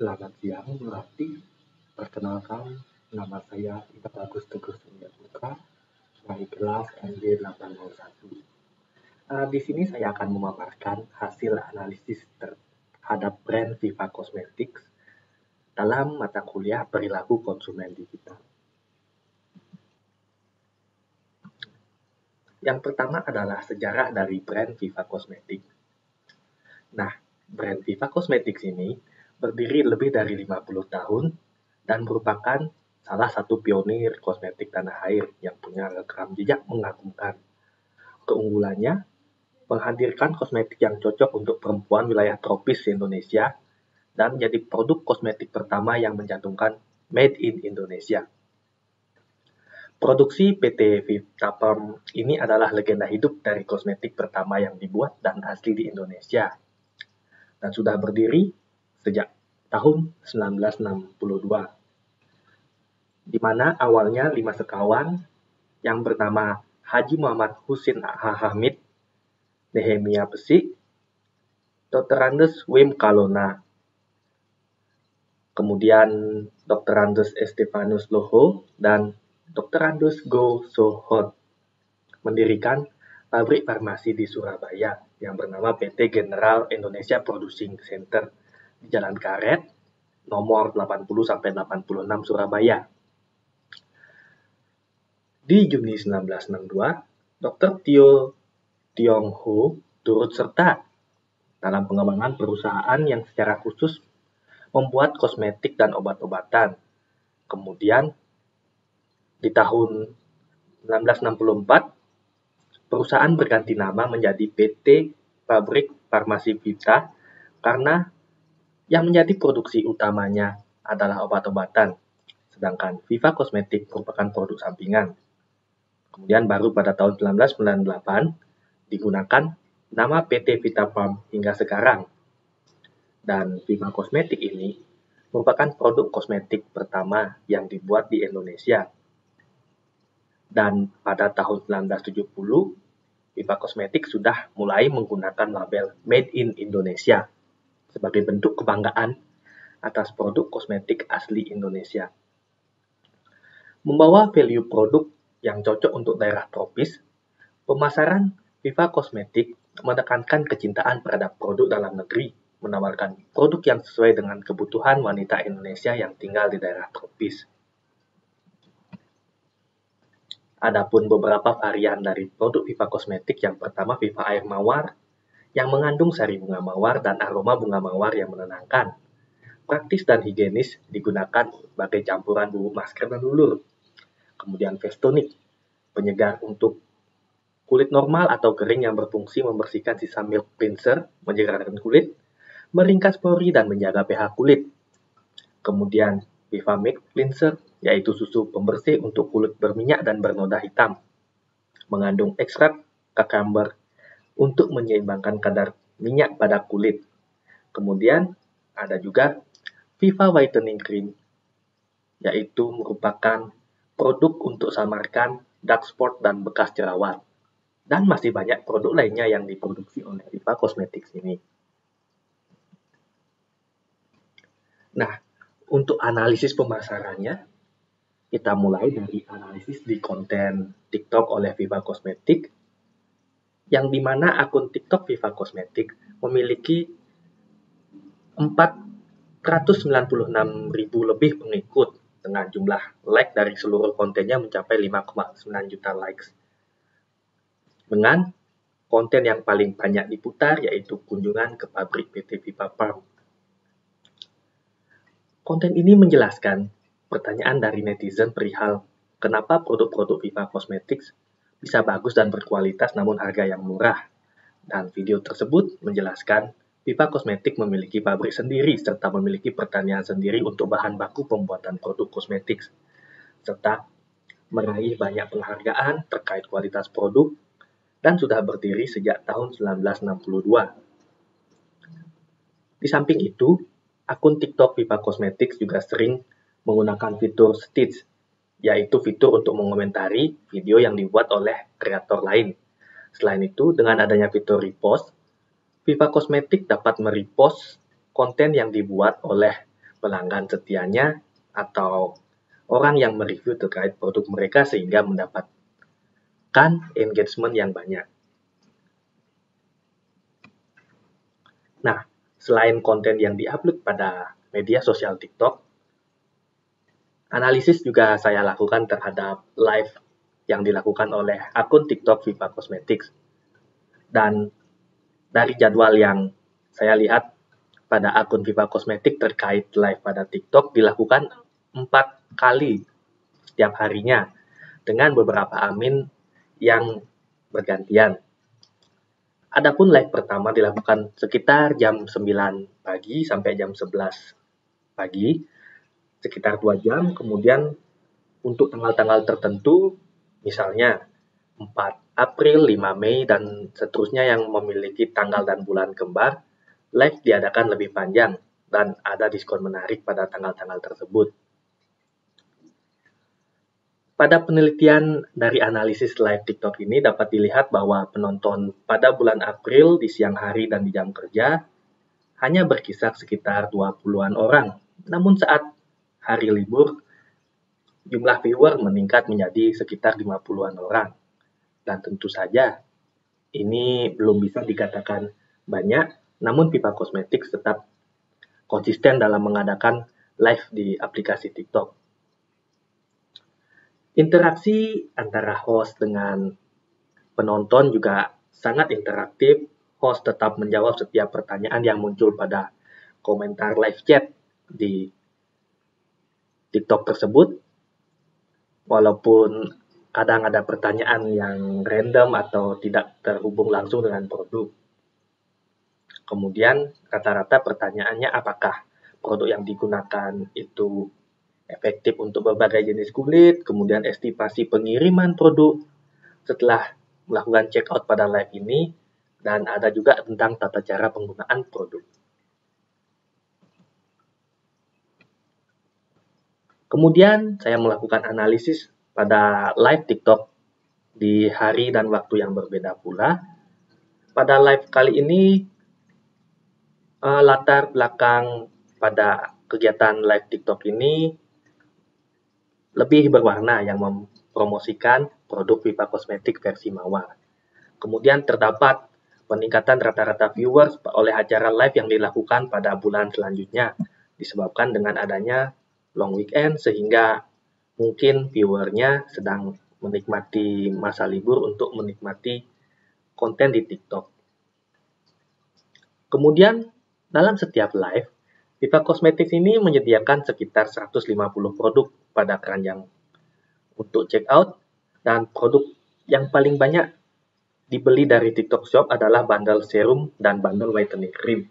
Selamat siang, Melati. Perkenalkan, nama saya Ibnu Agus Teguh Surya Putra dari kelas MD 801. Di sini saya akan memaparkan hasil analisis terhadap brand Viva Cosmetics dalam mata kuliah perilaku konsumen digital. Yang pertama adalah sejarah dari brand Viva Cosmetics. Nah, brand Viva Cosmetics ini berdiri lebih dari 50 tahun dan merupakan salah satu pionir kosmetik tanah air yang punya rekam jejak mengagumkan. Keunggulannya, menghadirkan kosmetik yang cocok untuk perempuan wilayah tropis di Indonesia dan menjadi produk kosmetik pertama yang mencantumkan Made in Indonesia. Produksi PT Vitaperm ini adalah legenda hidup dari kosmetik pertama yang dibuat dan asli di Indonesia dan sudah berdiri sejak tahun 1962, di mana awalnya 5 sekawan yang bernama Haji Muhammad Husin Hamid, Nehemia Pesik, Dr. Andes Wim Kalona, kemudian Dr. Andes Estefanus Loho, dan Dr. Andes Go Sohon mendirikan pabrik farmasi di Surabaya yang bernama PT General Indonesia Producing Center di Jalan Karet, nomor 80-86 Surabaya. Di Juni 1962, Dr. Tio Tiong Ho turut serta dalam pengembangan perusahaan yang secara khusus membuat kosmetik dan obat-obatan. Kemudian, di tahun 1964, perusahaan berganti nama menjadi PT Pabrik Farmasi Vita karena yang menjadi produksi utamanya adalah obat-obatan, sedangkan Viva Cosmetic merupakan produk sampingan. Kemudian baru pada tahun 1998 digunakan nama PT Vitafarm hingga sekarang. Dan Viva Cosmetic ini merupakan produk kosmetik pertama yang dibuat di Indonesia. Dan pada tahun 1970, Viva Cosmetic sudah mulai menggunakan label Made in Indonesia sebagai bentuk kebanggaan atas produk kosmetik asli Indonesia. Membawa value produk yang cocok untuk daerah tropis, pemasaran Viva Cosmetic menekankan kecintaan terhadap produk dalam negeri, menawarkan produk yang sesuai dengan kebutuhan wanita Indonesia yang tinggal di daerah tropis. Adapun beberapa varian dari produk Viva Cosmetic, yang pertama Viva Air Mawar, yang mengandung sari bunga mawar dan aroma bunga mawar yang menenangkan. Praktis dan higienis, digunakan sebagai campuran bubuk masker dan lulur. Kemudian Festonic, penyegar untuk kulit normal atau kering yang berfungsi membersihkan sisa milk cleanser, menyegarkan kulit, meringkas pori dan menjaga pH kulit. Kemudian Viva Milk Cleanser, yaitu susu pembersih untuk kulit berminyak dan bernoda hitam, mengandung ekstrak cucumber untuk menyeimbangkan kadar minyak pada kulit. Kemudian ada juga Viva Whitening Cream, yaitu merupakan produk untuk samarkan dark spot dan bekas jerawat. Dan masih banyak produk lainnya yang diproduksi oleh Viva Cosmetics ini. Nah, untuk analisis pemasarannya, kita mulai dari analisis di konten TikTok oleh Viva Cosmetics, yang dimana akun TikTok Viva Cosmetics memiliki 496.000 lebih pengikut dengan jumlah like dari seluruh kontennya mencapai 5,9 juta likes. Dengan konten yang paling banyak diputar yaitu kunjungan ke pabrik PT Vitafarm. Konten ini menjelaskan pertanyaan dari netizen perihal kenapa produk-produk Viva Cosmetics bisa bagus dan berkualitas namun harga yang murah. Dan video tersebut menjelaskan Viva Cosmetics memiliki pabrik sendiri serta memiliki pertanian sendiri untuk bahan baku pembuatan produk kosmetik, serta meraih banyak penghargaan terkait kualitas produk dan sudah berdiri sejak tahun 1962. Di samping itu, akun TikTok Viva Cosmetics juga sering menggunakan fitur Stitch, yaitu fitur untuk mengomentari video yang dibuat oleh kreator lain. Selain itu, dengan adanya fitur repost, Viva Cosmetics dapat merepost konten yang dibuat oleh pelanggan setianya atau orang yang mereview terkait produk mereka sehingga mendapatkan engagement yang banyak. Nah, selain konten yang diupload pada media sosial TikTok, analisis juga saya lakukan terhadap live yang dilakukan oleh akun TikTok Viva Cosmetics. Dan dari jadwal yang saya lihat pada akun Viva Cosmetics terkait live pada TikTok dilakukan 4 kali setiap harinya dengan beberapa admin yang bergantian. Adapun live pertama dilakukan sekitar jam 9 pagi sampai jam 11 pagi, sekitar 2 jam. Kemudian untuk tanggal-tanggal tertentu, misalnya 4 April, 5 Mei, dan seterusnya yang memiliki tanggal dan bulan kembar, live diadakan lebih panjang dan ada diskon menarik pada tanggal-tanggal tersebut. Pada penelitian dari analisis live TikTok ini dapat dilihat bahwa penonton pada bulan April di siang hari dan di jam kerja hanya berkisar sekitar 20-an orang. Namun saat hari libur, jumlah viewer meningkat menjadi sekitar 50-an orang. Dan tentu saja ini belum bisa dikatakan banyak, namun Viva Cosmetics tetap konsisten dalam mengadakan live di aplikasi TikTok. Interaksi antara host dengan penonton juga sangat interaktif. Host tetap menjawab setiap pertanyaan yang muncul pada komentar live chat di TikTok tersebut. Walaupun kadang ada pertanyaan yang random atau tidak terhubung langsung dengan produk. Kemudian rata-rata pertanyaannya apakah produk yang digunakan itu efektif untuk berbagai jenis kulit, kemudian estimasi pengiriman produk setelah melakukan check out pada live ini, dan ada juga tentang tata cara penggunaan produk. Kemudian saya melakukan analisis pada live TikTok di hari dan waktu yang berbeda pula. Pada live kali ini, latar belakang pada kegiatan live TikTok ini lebih berwarna yang mempromosikan produk Viva Cosmetics versi Mawar. Kemudian terdapat peningkatan rata-rata viewers oleh acara live yang dilakukan pada bulan selanjutnya disebabkan dengan adanya long weekend sehingga mungkin viewernya sedang menikmati masa libur untuk menikmati konten di TikTok. Kemudian dalam setiap live, Viva Cosmetics ini menyediakan sekitar 150 produk pada keranjang untuk check out, dan produk yang paling banyak dibeli dari TikTok Shop adalah bundle serum dan bundle whitening cream.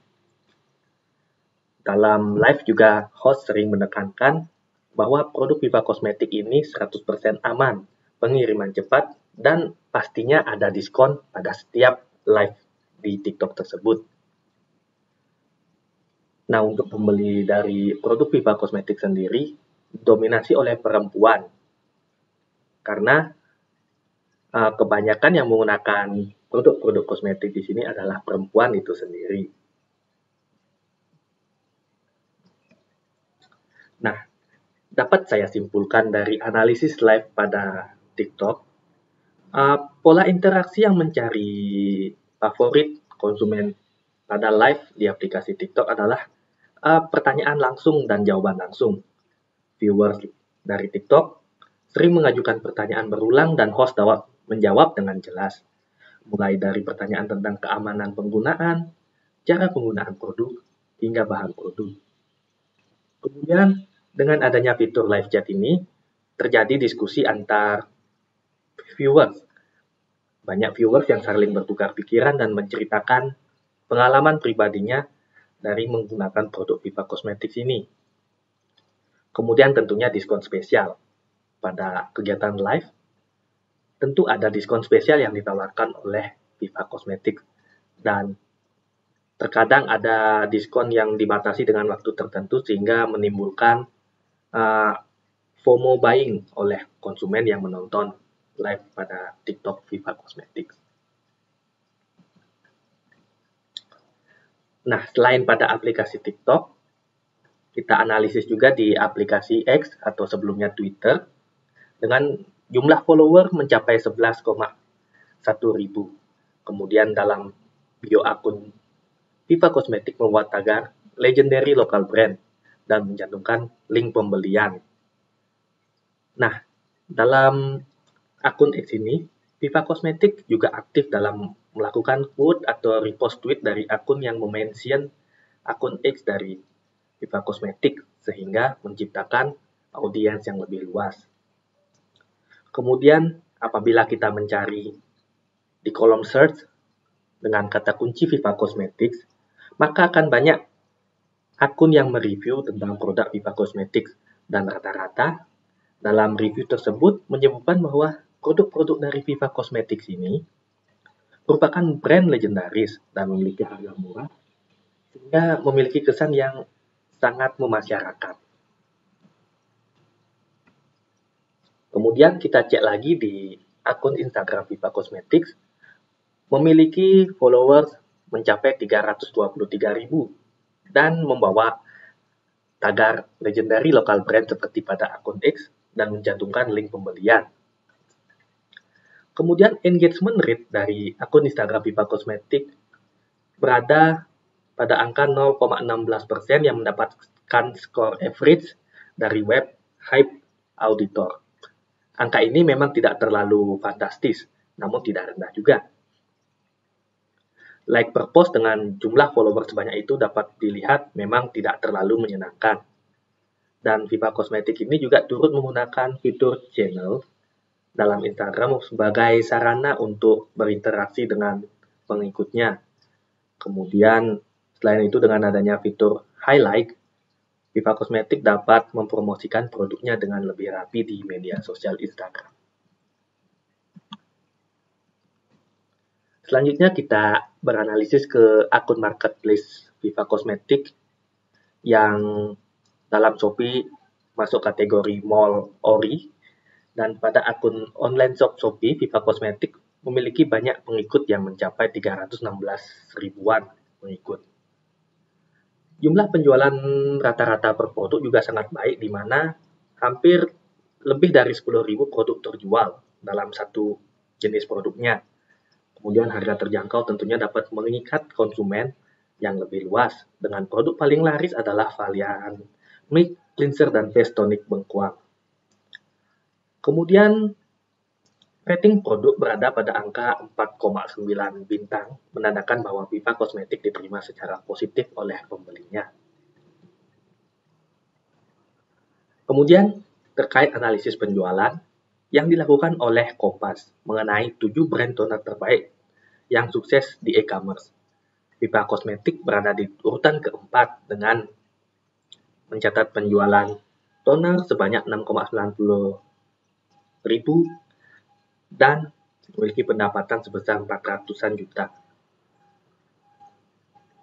Dalam live juga host sering menekankan bahwa produk Viva Cosmetics ini 100% aman, pengiriman cepat, dan pastinya ada diskon pada setiap live di TikTok tersebut. Nah, untuk pembeli dari produk Viva Cosmetics sendiri dominasi oleh perempuan karena kebanyakan yang menggunakan produk-produk kosmetik di sini adalah perempuan itu sendiri. Nah, dapat saya simpulkan dari analisis live pada TikTok, pola interaksi yang mencari favorit konsumen pada live di aplikasi TikTok adalah pertanyaan langsung dan jawaban langsung. Viewers dari TikTok sering mengajukan pertanyaan berulang dan host menjawab dengan jelas. Mulai dari pertanyaan tentang keamanan penggunaan, cara penggunaan produk, hingga bahan produk. Kemudian, dengan adanya fitur live chat ini, terjadi diskusi antar viewers. Banyak viewers yang saling bertukar pikiran dan menceritakan pengalaman pribadinya dari menggunakan produk Viva Cosmetics ini. Kemudian tentunya diskon spesial. Pada kegiatan live, tentu ada diskon spesial yang ditawarkan oleh Viva Cosmetics. Dan terkadang ada diskon yang dibatasi dengan waktu tertentu sehingga menimbulkan FOMO buying oleh konsumen yang menonton live pada TikTok Viva Cosmetics. Nah, selain pada aplikasi TikTok, Kita analisis juga di aplikasi X atau sebelumnya Twitter dengan jumlah follower mencapai 11,1 ribu. Kemudian dalam bio akun Viva Cosmetics membuat tagar legendary local brand dan mencantumkan link pembelian. Nah, dalam akun X ini, Viva Cosmetics juga aktif dalam melakukan quote atau repost tweet dari akun yang memention akun X dari Viva Cosmetics sehingga menciptakan audiens yang lebih luas. Kemudian, apabila kita mencari di kolom search dengan kata kunci Viva Cosmetics, maka akan banyak akun yang mereview tentang produk Viva Cosmetics dan rata-rata dalam review tersebut menyebutkan bahwa produk-produk dari Viva Cosmetics ini merupakan brand legendaris dan memiliki harga murah sehingga memiliki kesan yang sangat memasyarakat. Kemudian kita cek lagi di akun Instagram Viva Cosmetics memiliki followers mencapai 323.000 dan membawa tagar legendary local brand seperti pada akun X dan mencantumkan link pembelian. Kemudian engagement rate dari akun Instagram Viva Cosmetics berada pada angka 0,16% yang mendapatkan skor average dari web Hype Auditor. Angka ini memang tidak terlalu fantastis, namun tidak rendah juga. Like per post dengan jumlah follower sebanyak itu dapat dilihat memang tidak terlalu menyenangkan. Dan Viva Cosmetics ini juga turut menggunakan fitur channel dalam Instagram sebagai sarana untuk berinteraksi dengan pengikutnya. Kemudian, selain itu dengan adanya fitur highlight, Viva Cosmetics dapat mempromosikan produknya dengan lebih rapi di media sosial Instagram. Selanjutnya kita beranalisis ke akun marketplace Viva Cosmetics yang dalam Shopee masuk kategori mall ori, dan pada akun online shop Shopee Viva Cosmetics memiliki banyak pengikut yang mencapai 316 ribuan pengikut. Jumlah penjualan rata-rata per produk juga sangat baik, di mana hampir lebih dari 10.000 produk terjual dalam satu jenis produknya. Kemudian harga terjangkau tentunya dapat mengikat konsumen yang lebih luas. Dengan produk paling laris adalah varian Milk Cleanser dan Face Tonic Bengkuang. Kemudian rating produk berada pada angka 4,9 bintang, menandakan bahwa Viva Cosmetics diterima secara positif oleh pembelinya. Kemudian, terkait analisis penjualan yang dilakukan oleh Kompas mengenai 7 brand toner terbaik yang sukses di e-commerce. Viva Cosmetics berada di urutan keempat dengan mencatat penjualan toner sebanyak 6,90 ribu dan memiliki pendapatan sebesar 400-an juta.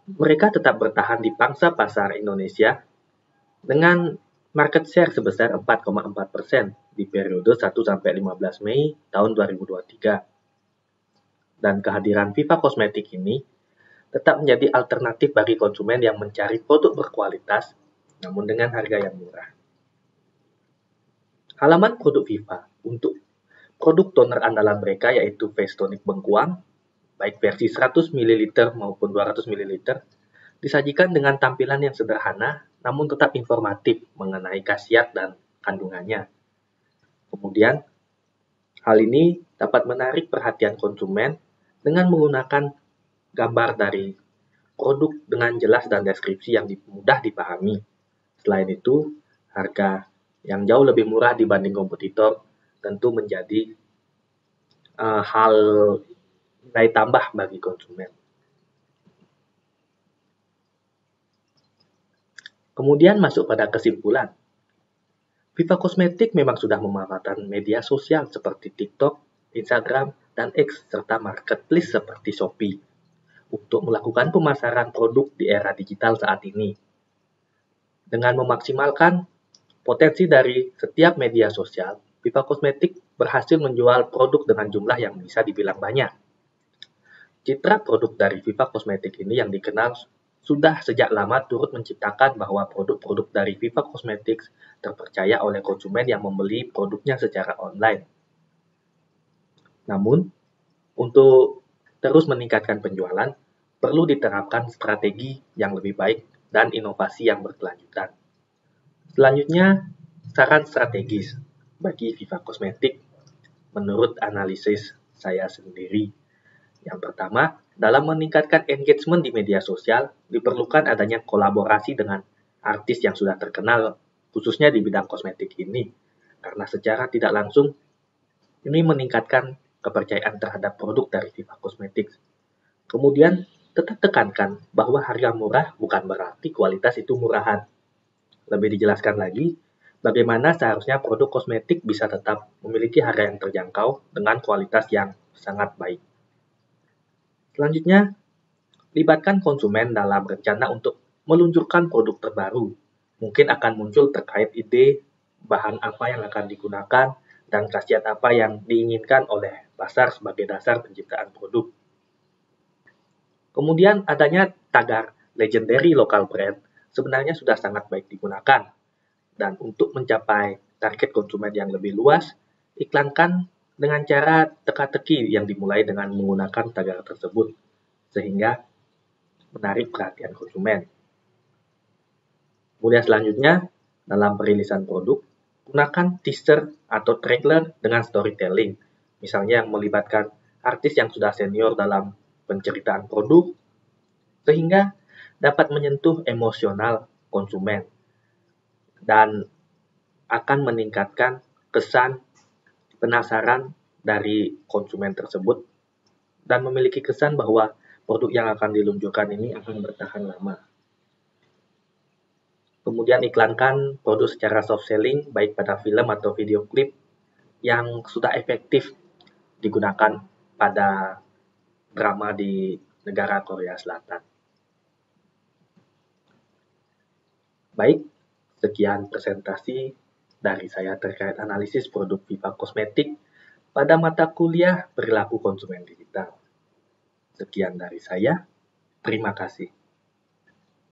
Mereka tetap bertahan di pangsa pasar Indonesia dengan market share sebesar 4,4% di periode 1-15 Mei tahun 2023. Dan kehadiran Viva Cosmetics ini tetap menjadi alternatif bagi konsumen yang mencari produk berkualitas namun dengan harga yang murah. Halaman produk Viva untuk produk toner andalan mereka yaitu Face Tonic Bengkuang, baik versi 100 ml maupun 200 ml, disajikan dengan tampilan yang sederhana namun tetap informatif mengenai khasiat dan kandungannya. Kemudian, hal ini dapat menarik perhatian konsumen dengan menggunakan gambar dari produk dengan jelas dan deskripsi yang mudah dipahami. Selain itu, harga yang jauh lebih murah dibanding kompetitor tentu menjadi hal nilai tambah bagi konsumen. Kemudian masuk pada kesimpulan. Viva Cosmetics memang sudah memanfaatkan media sosial seperti TikTok, Instagram, dan X, serta marketplace seperti Shopee untuk melakukan pemasaran produk di era digital saat ini. Dengan memaksimalkan potensi dari setiap media sosial, Viva Cosmetics berhasil menjual produk dengan jumlah yang bisa dibilang banyak. Citra produk dari Viva Cosmetics ini yang dikenal sudah sejak lama turut menciptakan bahwa produk-produk dari Viva Cosmetics terpercaya oleh konsumen yang membeli produknya secara online. Namun, untuk terus meningkatkan penjualan, perlu diterapkan strategi yang lebih baik dan inovasi yang berkelanjutan. Selanjutnya, saran strategis bagi Viva Cosmetics menurut analisis saya sendiri. Yang pertama, dalam meningkatkan engagement di media sosial, diperlukan adanya kolaborasi dengan artis yang sudah terkenal, khususnya di bidang kosmetik ini. Karena secara tidak langsung, ini meningkatkan kepercayaan terhadap produk dari Viva Cosmetics. Kemudian, tetap tekankan bahwa harga murah bukan berarti kualitas itu murahan. Lebih dijelaskan lagi, bagaimana seharusnya produk kosmetik bisa tetap memiliki harga yang terjangkau dengan kualitas yang sangat baik. Selanjutnya, libatkan konsumen dalam rencana untuk meluncurkan produk terbaru. Mungkin akan muncul terkait ide, bahan apa yang akan digunakan, dan khasiat apa yang diinginkan oleh pasar sebagai dasar penciptaan produk. Kemudian adanya tagar legendary local brand sebenarnya sudah sangat baik digunakan. Dan untuk mencapai target konsumen yang lebih luas, iklankan dengan cara teka-teki yang dimulai dengan menggunakan tagar tersebut, sehingga menarik perhatian konsumen. Kemudian selanjutnya, dalam perilisan produk, gunakan teaser atau trailer dengan storytelling, misalnya yang melibatkan artis yang sudah senior dalam penceritaan produk, sehingga dapat menyentuh emosional konsumen dan akan meningkatkan kesan penasaran dari konsumen tersebut dan memiliki kesan bahwa produk yang akan diluncurkan ini akan bertahan lama. Kemudian iklankan produk secara soft selling, baik pada film atau video klip yang sudah efektif digunakan pada drama di negara Korea Selatan. Baik, sekian presentasi dari saya terkait analisis produk Viva Cosmetics pada mata kuliah perilaku konsumen digital. Sekian dari saya, terima kasih.